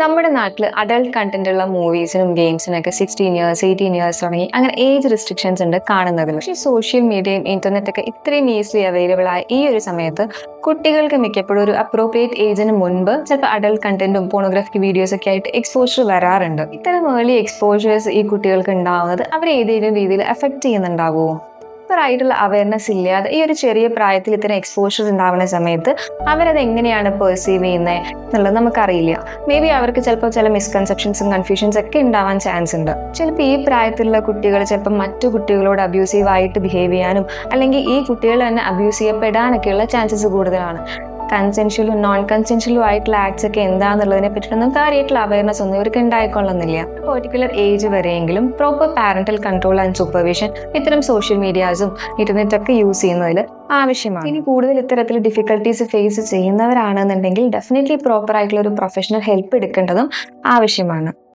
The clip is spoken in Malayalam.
നമ്മുടെ നാട്ടിൽ അഡൾട്ട് കണ്ടന്റ് ഉള്ള മൂവീസിനും ഗെയിംസിനൊക്കെ 16 ഇയേഴ്സ് 18 ഇയേഴ്സ് തുടങ്ങി അങ്ങനെ ഏജ് റെസ്ട്രിക്ഷൻസ് ഉണ്ട് കാണുന്നതിൽ. പക്ഷേ സോഷ്യൽ മീഡിയയും ഇന്റർനെറ്റ് ഒക്കെ ഇത്രയും ഈസിലി അവൈലബിൾ ആയ ഈ ഒരു സമയത്ത് കുട്ടികൾക്ക് മിക്കപ്പോഴും ഒരു അപ്രോപ്രിയേറ്റ് ഏജിന് മുൻപ് ചിലപ്പോൾ അഡൾട്ട് കണ്ടന്റും പോണോഗ്രാഫിക് വീഡിയോസ് ഒക്കെ ആയിട്ട് എക്സ്പോഷർ വരാറുണ്ട്. ഇത്തരം ഏർലി എക്സ്പോഷേഴ്സ് ഈ കുട്ടികൾക്ക് ഉണ്ടാവുന്നത് അവരെ ഏതെങ്കിലും രീതിയിൽ എഫക്ട് ചെയ്യുന്നുണ്ടാവുമോ? ആയിട്ടുള്ള അവയർനെസ് ഇല്ലാതെ ഈ ഒരു ചെറിയ പ്രായത്തിൽ ഇത്തരം എക്സ്പോഷർ ഉണ്ടാവുന്ന സമയത്ത് അവരത് എങ്ങനെയാണ് പെർസീവ് ചെയ്യുന്നത് എന്നുള്ളത് നമുക്കറിയില്ല. മേ ബി അവർക്ക് ചിലപ്പോൾ ചില മിസ്കൺസെപ്ഷൻസും കൺഫ്യൂഷൻസ് ഒക്കെ ഉണ്ടാവാൻ ചാൻസ് ഉണ്ട്. ചിലപ്പോൾ ഈ പ്രായത്തിലുള്ള കുട്ടികൾ ചിലപ്പോൾ മറ്റു കുട്ടികളോട് അബ്യൂസീവ് ആയിട്ട് ബിഹേവ് ചെയ്യാനും അല്ലെങ്കിൽ ഈ കുട്ടികൾ തന്നെ അബ്യൂസ് ചെയ്യപ്പെടാനൊക്കെയുള്ള ചാൻസസ് കൂടുതലാണ്. കൺസെൻഷ്യലും നോൺ കൺസെൻഷ്യലും ആയിട്ടുള്ള ആക്ട്സ് ഒക്കെ എന്താണെന്നുള്ളതിനെ പറ്റിയിട്ടൊന്നും കാര്യമായിട്ടുള്ള അവയർനെസ് ഒന്നും ഇവർക്ക് ഉണ്ടായിക്കൊള്ളുന്നില്ല. പെർട്ടിക്കുലർ ഏജ് വരെയെങ്കിലും proper parental control and supervision ഇത്തരം സോഷ്യൽ മീഡിയാസും ഇന്റർനെറ്റ് ഒക്കെ യൂസ് ചെയ്യുന്നതിൽ ആവശ്യമാണ്. ഇനി കൂടുതൽ ഇത്തരത്തിൽ ഡിഫിക്കൽട്ടീസ് ഫേസ് ചെയ്യുന്നവരാണെന്നുണ്ടെങ്കിൽ ഡെഫിനറ്റ്ലി പ്രോപ്പർ ആയിട്ടുള്ള ഒരു പ്രൊഫഷണൽ ഹെൽപ്പ് എടുക്കേണ്ടതും ആവശ്യമാണ്.